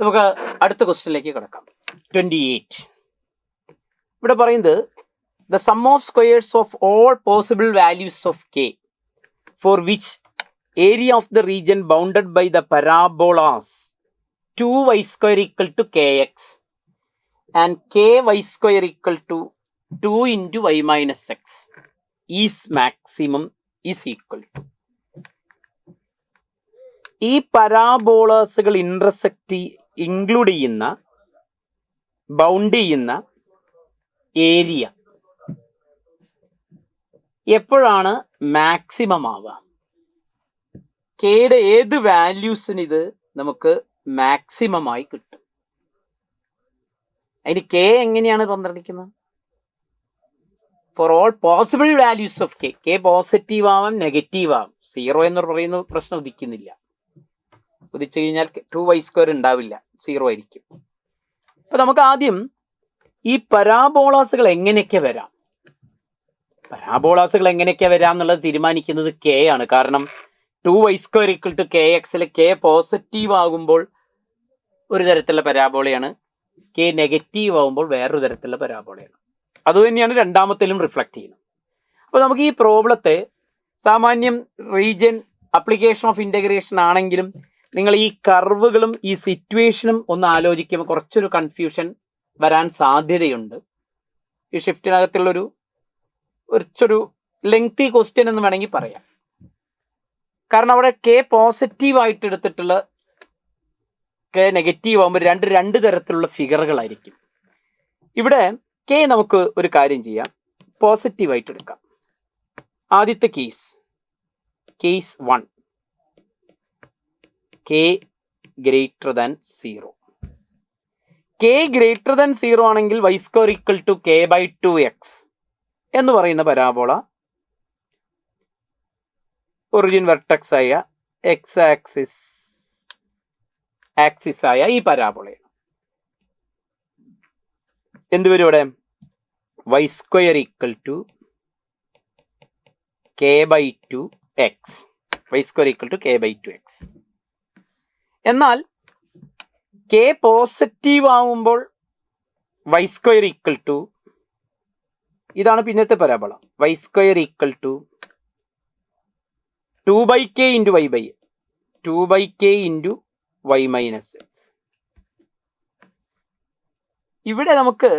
നമുക്ക് അടുത്ത ക്വസ്റ്റ്യനിലേക്ക് കിടക്കാം. 28 ഇവിടെ പറയുന്നത് the sum of squares of all possible values of K for which area of the region bounded by the parabolas 2y square equal to kx and ky square equal to 2 into y minus x is maximum is equal to. ഈ പരാബോളാസുകൾ ഇൻട്രസെക്റ്റ് include ചെയ്യുന്ന bound ചെയ്യുന്ന area എപ്പോഴാണ് maximum ആവുക? കെയുടെ ഏത് വാല്യൂസിന് ഇത് നമുക്ക് maximum ആയി കിട്ടും? അതിന് കെ എങ്ങനെയാണ് പന്ത്രണ്ടിക്കുന്നത്? For all possible values of K. K positive ആവാം, നെഗറ്റീവ് ആവാം. 0 എന്ന് പറയുന്ന പ്രശ്നം ഉദിക്കുന്നില്ല. ഉദിച്ചു കഴിഞ്ഞാൽ 2y square ഉണ്ടാവില്ല, 0 ആയിരിക്കും. അപ്പൊ നമുക്ക് ആദ്യം ഈ പരാബോളാസുകൾ എങ്ങനെയൊക്കെ വരാം, പരാബോളാസുകൾ എങ്ങനെയൊക്കെ വരാം എന്നുള്ളത് തീരുമാനിക്കുന്നത് കെ ആണ്. കാരണം 2y square equal to kx K positive ആകുമ്പോൾ ഒരു തരത്തിലുള്ള പരാബോളയാണ്, കെ നെഗറ്റീവ് ആകുമ്പോൾ വേറൊരു തരത്തിലുള്ള പരാബോളയാണ്. അതുതന്നെയാണ് രണ്ടാമത്തിലും റിഫ്ലക്റ്റ് ചെയ്യുന്നത്. അപ്പോൾ നമുക്ക് ഈ പ്രോബ്ലത്തെ സാമാന്യം റീജിയൻ അപ്ലിക്കേഷൻ ഓഫ് ഇൻ്റഗ്രേഷൻ ആണെങ്കിലും നിങ്ങൾ ഈ കർവുകളും ഈ സിറ്റുവേഷനും ഒന്ന് ആലോചിക്കുമ്പോൾ കുറച്ചൊരു കൺഫ്യൂഷൻ വരാൻ സാധ്യതയുണ്ട്. ഈ ഷിഫ്റ്റിനകത്തുള്ളൊരു കുറച്ചൊരു ലെങ്തി ക്വസ്റ്റ്യൻ എന്ന് വേണമെങ്കിൽ പറയാം. കാരണം അവിടെ കെ പോസിറ്റീവ് ആയിട്ട് എടുത്തിട്ടുള്ള കെ നെഗറ്റീവ് ആകുമ്പോൾ രണ്ട് തരത്തിലുള്ള ഫിഗറുകളായിരിക്കും. ഇവിടെ കെ നമുക്ക് ഒരു കാര്യം ചെയ്യാം, പോസിറ്റീവായിട്ട് എടുക്കാം. ആദ്യത്തെ case 1, K greater than 0. K greater than 0 ആണെങ്കിൽ y square equal to k/2x എന്ന് പറയുന്ന പരാബോള ഒറിജിൻ വെർട്ടെക്സ് ആയ x ആക്സിസ് ആയ ഈ പരാബോളയാണ്. എന്തുവരും ഇവിടെ? y square equal to k/2x. y square equal to k/2x. എന്നാൽ കെ പോസിറ്റീവ് ആവുമ്പോൾ y സ്ക്വയർ ഈക്വൽ ടു, ഇതാണ് പിന്നത്തെ parabola, y square equal to 2/k into y/a, 2/k into y minus x. ഇവിടെ നമുക്ക്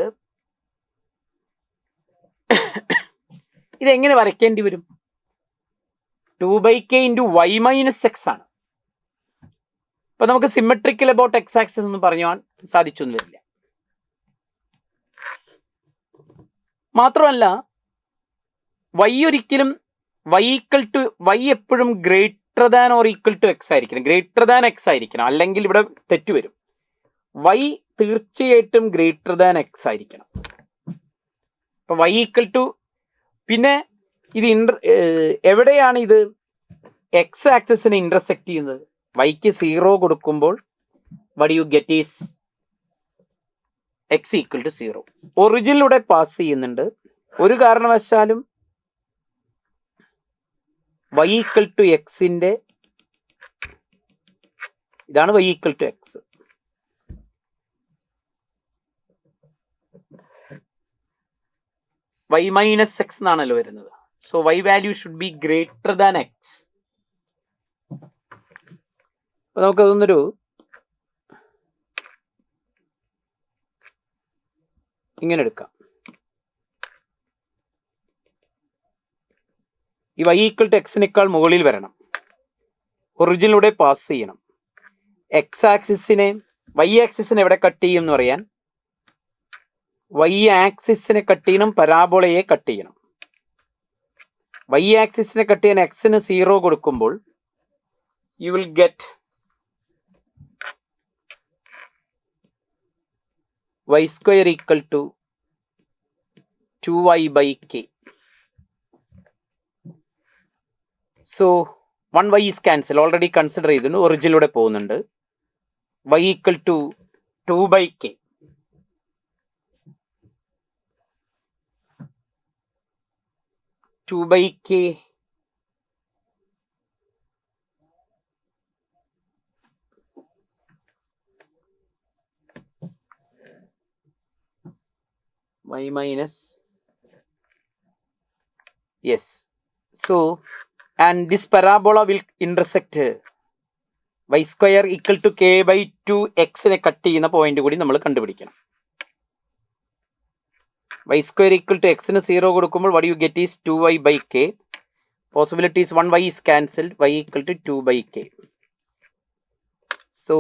ഇതെങ്ങനെ വരയ്ക്കേണ്ടി വരും? 2/k into y minus x ആണ്. അപ്പൊ നമുക്ക് സിമെട്രിക്കൽ അബൌട്ട് എക്സ് ആക്സിസ് എന്ന് പറയാൻ സാധിച്ചൊന്നും വരില്ല. മാത്രമല്ല y ഒരിക്കലും y എപ്പോഴും greater than or equal to X ആയിരിക്കണം, ഗ്രേറ്റർ ദാൻ എക്സ് ആയിരിക്കണം, അല്ലെങ്കിൽ ഇവിടെ തെറ്റ് വരും. y തീർച്ചയായിട്ടും ഗ്രേറ്റർ ദാൻ എക്സ് ആയിരിക്കണം. അപ്പൊ y ഈക്വൽ ടു, പിന്നെ ഇത് എവിടെയാണ് ഇത് എക്സ് ആക്സിസിനെ ഇന്റർസെക്ട് ചെയ്യുന്നത്? വൈക്ക് 0 കൊടുക്കുമ്പോൾ what you get is X equal to 0. ഒറിജിനിലൂടെ പാസ് ചെയ്യുന്നുണ്ട്. ഒരു കാരണവശാലും y ഈക്വൽ ടു എക്സിന്റെ, ഇതാണ് y equal to X. y minus X എന്നാണല്ലോ വരുന്നത്. So y value should be greater than X. അപ്പൊ നമുക്കതൊന്നൊരു ഇങ്ങനെ എടുക്കാം. ഈ y ഈക്വൽ ടു എക്സിനേക്കാൾ മുകളിൽ വരണം, ഒറിജിനിലൂടെ പാസ് ചെയ്യണം. എക്സ് ആക്സിസിനെ y ആക്സിസിനെ എവിടെ കട്ട് ചെയ്യും എന്ന് പറയാൻ, y ആക്സിസിനെ കട്ട് ചെയ്യണം, പരാബോളയെ കട്ട് ചെയ്യണം. y ആക്സിസിനെ കട്ട് ചെയ്യാൻ എക്സിന് 0 കൊടുക്കുമ്പോൾ U will get y square equal to 2y/k. So 1y is cancel, already consider ചെയ്തിരുന്നു, ഒറിജിനിലൂടെ പോകുന്നുണ്ട്. y equal to 2/k. Two by K y minus, yes. So, and this parabola will intersect y square equal to k by 2x നെ cut ചെയ്യുന്ന point കൂടി നമ്മൾ കണ്ടുപിടിക്കണം. y square equal to x ന് 0 കൊടുക്കുമ്പോൾ what you get is 2y by k. Possibilities 1y is cancelled, y equal to 2 by k. So,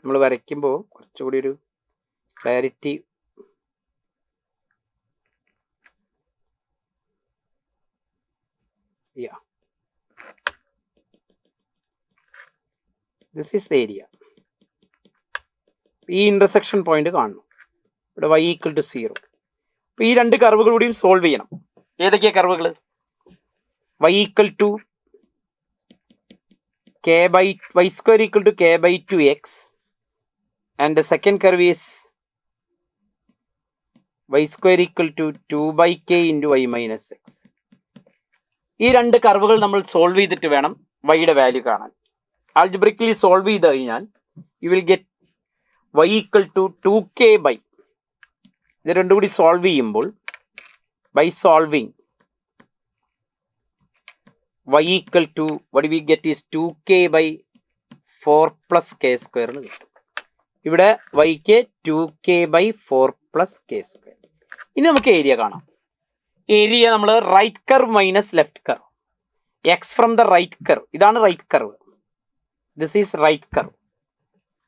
നമ്മൾ വരയ്ക്കുമ്പോൾ കുറച്ചുകൂടി ഒരു clarity this is the area. ഈ ഇന്റർസെക്ഷൻ പോയിന്റ് കാണണം. ഇവിടെ y ഈക്വൽ ടു 0. അപ്പോൾ ഈ രണ്ട് കർവുകൾ കൂടിയും സോൾവ് ചെയ്യണം. ഏതൊക്കെയാ കർവുകൾ? y equal to y square equal to k by 2x, and the second curve is y square equal to 2 by k into y minus x. ഈ രണ്ട് കർവുകൾ നമ്മൾ സോൾവ് ചെയ്തിട്ട് വേണം വൈയുടെ വാല്യൂ കാണാൻ. ആൾജിബ്രിക്കലി സോൾവ് ചെയ്ത് കഴിഞ്ഞാൽ you will get y equal to 2k by, ഇത് രണ്ടും കൂടി സോൾവ് ചെയ്യുമ്പോൾ by solving y equal to what we get is 2k by 4 plus k square എന്ന് കിട്ടും. ഇവിടെ yക്ക് 2k by 4 plus k square. ഇനി നമുക്ക് ഏരിയ കാണാം. ഏരിയ നമ്മൾ right curve minus left curve, X from the right curve. ഇതാണ് right curve. This is right curve.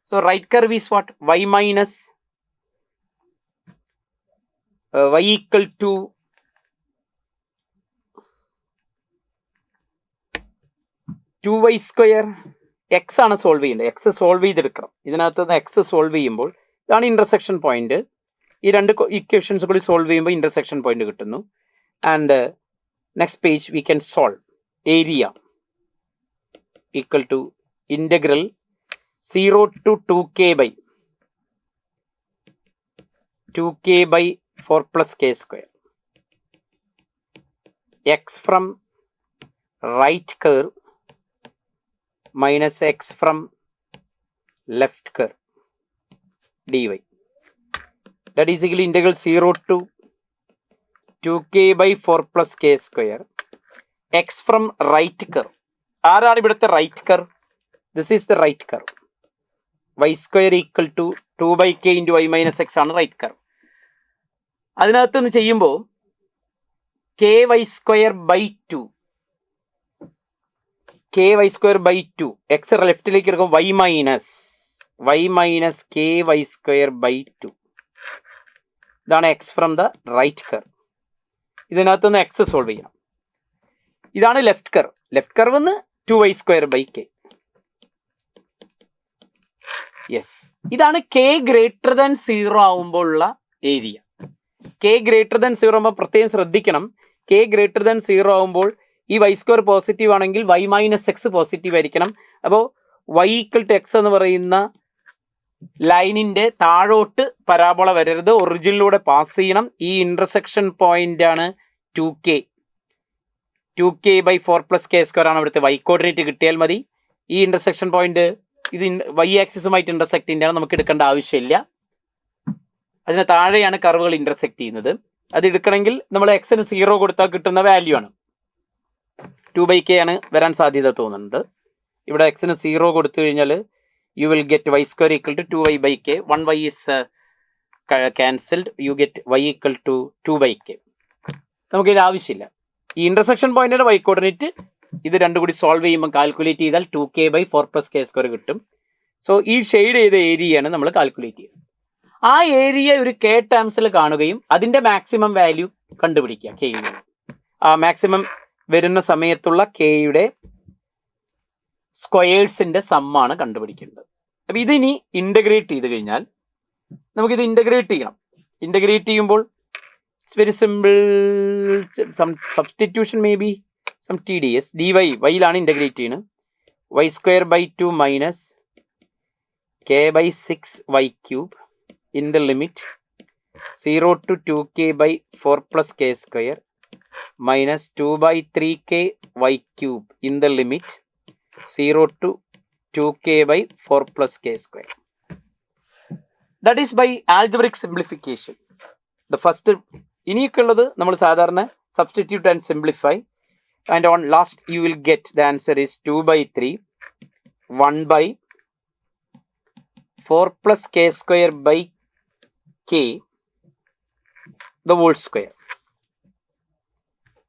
So right curve is what? y minus y equal to two Y square. X ആണ് solve ചെയ്യേണ്ടത്. X solve ചെയ്തെടുക്കണം. ഇതിനകത്ത് നിന്ന് X solve ചെയ്യുമ്പോൾ ഇതാണ് intersection point. ഈ രണ്ട് ഇക്വേഷൻസ് കൂടി സോൾവ് ചെയ്യുമ്പോൾ ഇന്റർസെക്ഷൻ പോയിന്റ് കിട്ടുന്നു. And next page we can solve area equal to integral 0 to 2k by 4 plus k square. X from right curve minus x from left curve dy. That is equal to integral 0 to 2k by 4 plus k square. X from right curve. ആരാണ് ഇവിടുത്തെ right curve? This is the right curve. y square equal to 2 by k into y minus x ആണ് right curve. അതിനകത്ത് നിന്ന് ചെയ്യുമ്പോൾ ky square by 2, ky square by 2, x ലെഫ്റ്റിലേക്ക് എടുക്കും y minus ky square by 2. ഇതാണ് x from the right curve. ഇതിനകത്ത് നിന്ന് x solve ചെയ്യണം. ഇതാണ് ലെഫ്റ്റ് കർവ്. ലെഫ്റ്റ് കർവ് നിന്ന് 2y square by k. Yes, ഇതാണ് k ഗ്രേറ്റർ ദാൻ 0 ആവുമ്പോൾ ഉള്ള ഏരിയ. k ഗ്രേറ്റർ ദാൻ 0 ആകുമ്പോൾ പ്രത്യേകം ശ്രദ്ധിക്കണം. k ഗ്രേറ്റർ ദാൻ 0 ആകുമ്പോൾ ഈ y സ്ക്വയർ പോസിറ്റീവ് ആണെങ്കിൽ y മൈനസ് എക്സ് പോസിറ്റീവ് ആയിരിക്കണം. അപ്പോൾ y ഈക്വൽ ടു എക്സ് എന്ന് പറയുന്ന ലൈനിൻ്റെ താഴോട്ട് പരാബോള വരരുത്, ഒറിജിനിലൂടെ പാസ് ചെയ്യണം. ഈ ഇന്റർസെക്ഷൻ പോയിന്റ് ആണ് 2k by 4 plus k square ആണ് അവിടുത്തെ y കോർഡിനേറ്റ് കിട്ടിയാൽ മതി. ഈ ഇന്റർസെക്ഷൻ പോയിന്റ് ഇത് y ആക്സിസുമായിട്ട് ഇന്റർസെക്ട് ചെയ്യുന്നതാണ്, നമുക്ക് എടുക്കേണ്ട ആവശ്യമില്ല. അതിന് താഴെയാണ് കർവുകൾ ഇന്റർസെക്ട് ചെയ്യുന്നത്. അത് എടുക്കണമെങ്കിൽ നമ്മൾ എക്സിന് 0 കൊടുത്താൽ കിട്ടുന്ന വാല്യൂ ആണ്. 2 by k ആണ് വരാൻ സാധ്യത തോന്നുന്നുണ്ട്. ഇവിടെ എക്സിന് 0 കൊടുത്തു കഴിഞ്ഞാൽ you will get y square equal to 2y by k. 1y is cancelled. You get y equal to 2 by k. നമുക്കിത് ആവശ്യമില്ല. ഈ ഇന്റർസെക്ഷൻ പോയിന്റിന്റെ y കോർഡിനേറ്റ് ഇത് രണ്ടും കൂടി സോൾവ് ചെയ്യുമ്പോൾ കാൽക്കുലേറ്റ് ചെയ്താൽ 2k by 4 plus k square കിട്ടും. സോ ഈ ഷെയ്ഡ് ചെയ്ത ഏരിയയാണ് നമ്മൾ കാൽക്കുലേറ്റ് ചെയ്യുന്നത്. ആ ഏരിയ ഒരു k ടേംസിൽ കാണുകയും അതിൻ്റെ മാക്സിമം വാല്യൂ കണ്ടുപിടിക്കുക. കെയുടെ ആ മാക്സിമം വരുന്ന സമയത്തുള്ള കെയുടെ സ്ക്വയേഴ്സിൻ്റെ സമ്മാണ് കണ്ടുപിടിക്കേണ്ടത്. അപ്പോൾ ഇതിനി ഇൻ്റഗ്രേറ്റ് ചെയ്ത് കഴിഞ്ഞാൽ നമുക്കിത് ഇൻ്റഗ്രേറ്റ് ചെയ്യണം. ഇൻ്റഗ്രേറ്റ് ചെയ്യുമ്പോൾ it's very simple. Substitution may be some TDS. dy വൈയിലാണ് ഇൻ്റഗ്രേറ്റ് ചെയ്യുന്നത്. y square by 2 minus k by 6y cube in the limit 0 to 2k by 4 plus k square minus 2 by 3k y cube in the limit 0 to 2k by 4 plus k square. That is by algebraic simplification. The first ഇനിയൊക്കെയുള്ളത് നമ്മൾ സാധാരണ substitute and simplify, and on last you will get the answer is 2 by 3 1 by 4 plus k square by k the whole square.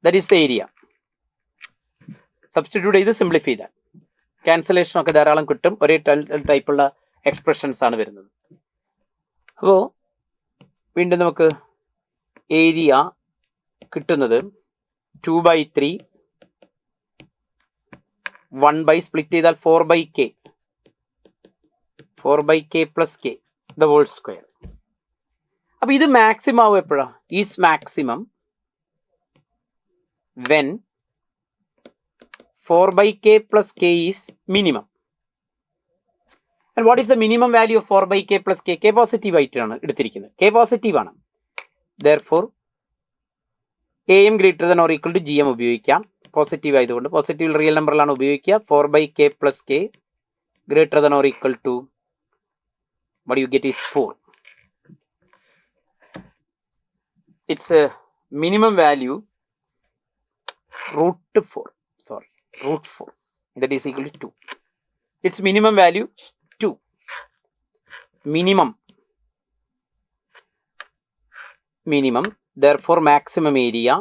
That is the area. Substitute ചെയ്ത് simplify ചെയ്താൽ cancellation ഒക്കെ ധാരാളം കിട്ടും. ഒരേ ടൈപ്പുള്ള expressions ആണ് വരുന്നത്. അപ്പോൾ വീണ്ടും നമുക്ക് ഏരിയ കിട്ടുന്നത് 2 by 3 1 by സ്പ്ലിറ്റ് ചെയ്താൽ 4 by k 4 by k plus k the whole square. അപ്പോൾ ഇത് മാക്സിമം ആവും എപ്പോഴാണ്? Is maximum when 4 by k plus k is minimum. And what is the minimum value of 4 by k plus k? K positive ആയിട്ടാണ് എടുത്തിരിക്കുന്നത്. k positive ആണ്. Therefore am greater than or equal to gm ഉപയോഗിക്കാം. Positive ആയതുകൊണ്ട് positive real നമ്പറിലാണ് ഉപയോഗിക്കുക. 4 by k plus k greater than or equal to what you get is 4. It's a minimum value root 4. Sorry, root 4. That is equal to 2. Its minimum value 2. Minimum. Therefore maximum area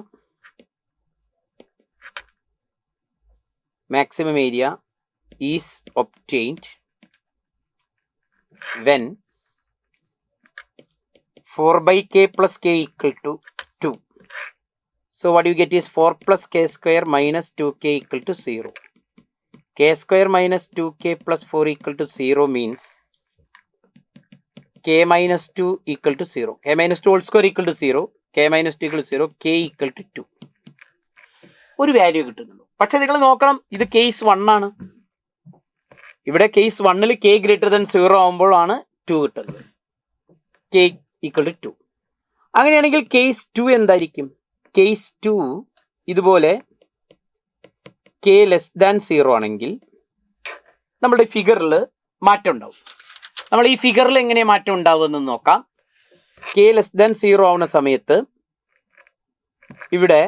is obtained when 4 by k plus k equal to 2. So what you get is 4 plus k square minus 2k equal to 0. K square minus 2k plus 4 equal to 0 means k minus 2 equal to 0. K minus 2 whole square equal to 0. K minus 2 equal to 0. K equal to 2. ഒരു value കിട്ടുന്നുള്ളൂ. പക്ഷെ നിങ്ങൾ നോക്കണം, ഇത് case 1 ആണ്. ഇവിടെ case 1ൽ k greater than 0 ആകുമ്പോഴാണ് 2 കിട്ടുന്നത്. k equal to 2. അങ്ങനെയാണെങ്കിൽ കേസ് 2 എന്തായിരിക്കും? കേസ് 2 ഇതുപോലെ k ലെസ് ദാൻ 0 ആണെങ്കിൽ നമ്മുടെ ഫിഗറിൽ മാറ്റം ഉണ്ടാവും. നമ്മൾ ഈ ഫിഗറിൽ എങ്ങനെ മാറ്റം ഉണ്ടാവുമെന്ന് നോക്കാം. k ലെസ് ദാൻ 0 ആവുന്ന സമയത്ത് ഇവിടെ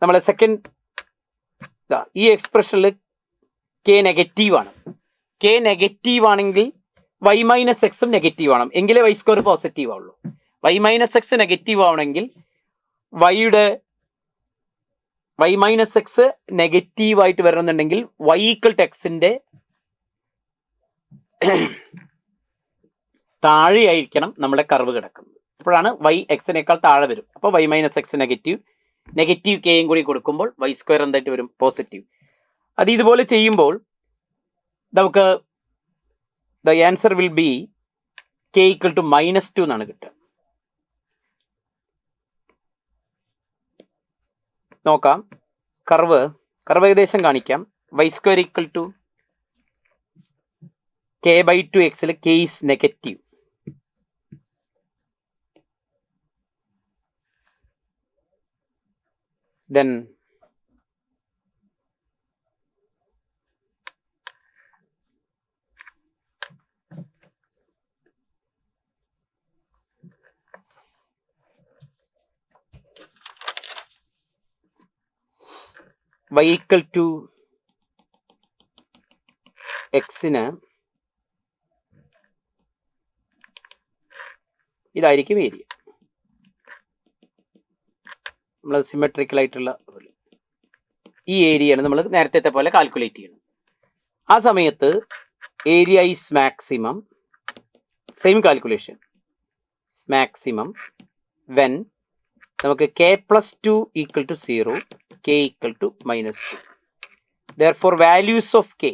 നമ്മളെ സെക്കൻഡ് ഈ എക്സ്പ്രഷനിൽ k നെഗറ്റീവ് ആണ്. k നെഗറ്റീവ് ആണെങ്കിൽ y മൈനസ് എക്സും നെഗറ്റീവ് ആണ്. എങ്കിലേ y സ്ക്വയർ പോസിറ്റീവ് ആവുള്ളൂ. y മൈനസ് എക്സ് നെഗറ്റീവ് ആവണമെങ്കിൽ y മൈനസ് എക്സ് നെഗറ്റീവ് ആയിട്ട് വരണമെന്നുണ്ടെങ്കിൽ y ഈക്വൽ ടു എക്സിന്റെ താഴെയായിരിക്കണം നമ്മുടെ കർവ് കിടക്കുന്നത്. അപ്പോഴാണ് y എക്സിനേക്കാൾ താഴെ വരും. അപ്പോൾ y മൈനസ് എക്സ് നെഗറ്റീവ് കെയും കൂടി കൊടുക്കുമ്പോൾ y സ്ക്വയർ എന്തായിട്ട് വരും? പോസിറ്റീവ്. അത് ഇതുപോലെ ചെയ്യുമ്പോൾ നമുക്ക് the answer will be k equal to -2 എന്നാണ് കിട്ടുക. നോക്കാം, കർവ് ഏകദേശം കാണിക്കാം. y square equal to k by 2 xൽ k is negative. then y equal to xന് ഇതായിരിക്കും ഏരിയ. നമ്മൾ സിമെട്രിക്കൽ ആയിട്ടുള്ള ഈ ഏരിയയാണ് നമ്മൾ നേരത്തെ പോലെ കാൽക്കുലേറ്റ് ചെയ്യണം. ആ സമയത്ത് area is maximum, same calculation, maximum when നമുക്ക് k plus 2 equal to 0, k equal to -2. Therefore values of k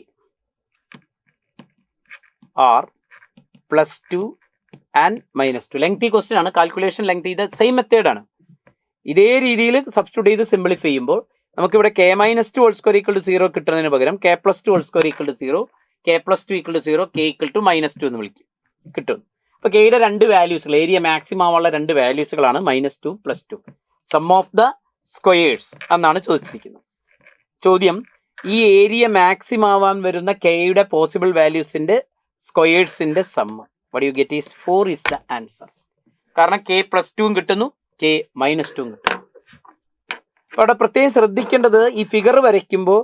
are +2 and -2. Lengthy question ആണ്, കാൽക്കുലേഷൻ ലെങ്ത് ഇത് സെയിം മെത്തേഡ് ആണ്. ഇതേ രീതിയിൽ സബ്സ്റ്റിറ്റ്യൂട്ട് ചെയ്ത് സിംപ്ലിഫൈ ചെയ്യുമ്പോൾ നമുക്കിവിടെ k -2 whole square equal to 0 കിട്ടുന്നതിന് പകരം k plus 2 whole square equal to 0, k plus 2 equal to 0, k equal to -2 എന്ന് വിളിക്കും കിട്ടും. അപ്പോൾ കെയുടെ രണ്ട് വാല്യൂസുകൾ, ഏരിയ മാക്സിമം ആവാനുള്ള രണ്ട് വാല്യൂസുകളാണ് -2 +2. സം ഓഫ് ദ സ്ക്വയേഴ്സ് എന്നാണ് ചോദിച്ചിരിക്കുന്നത്. ചോദ്യം, ഈ ഏരിയ മാക്സിമം ആവാൻ വരുന്ന കെയുടെ പോസിബിൾ വാല്യൂസിന്റെ സ്ക്വയേഴ്സിന്റെ sum what you get is 4 is the answer. കാരണം കെ +2 കിട്ടുന്നു, കെ -2 കിട്ടുന്നു. അവിടെ പ്രത്യേകം ശ്രദ്ധിക്കേണ്ടത്, ഈ ഫിഗർ വരയ്ക്കുമ്പോൾ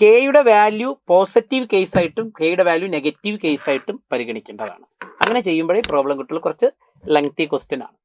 കെയുടെ വാല്യൂ പോസിറ്റീവ് കേസായിട്ടും കെയുടെ വാല്യൂ നെഗറ്റീവ് കേസായിട്ടും പരിഗണിക്കേണ്ടതാണ്. അങ്ങനെ ചെയ്യുമ്പോഴേ പ്രോബ്ലം കിട്ടുള്ളൂ. കുറച്ച് ലെങ്തി ക്വസ്റ്റ്യൻ ആണ്.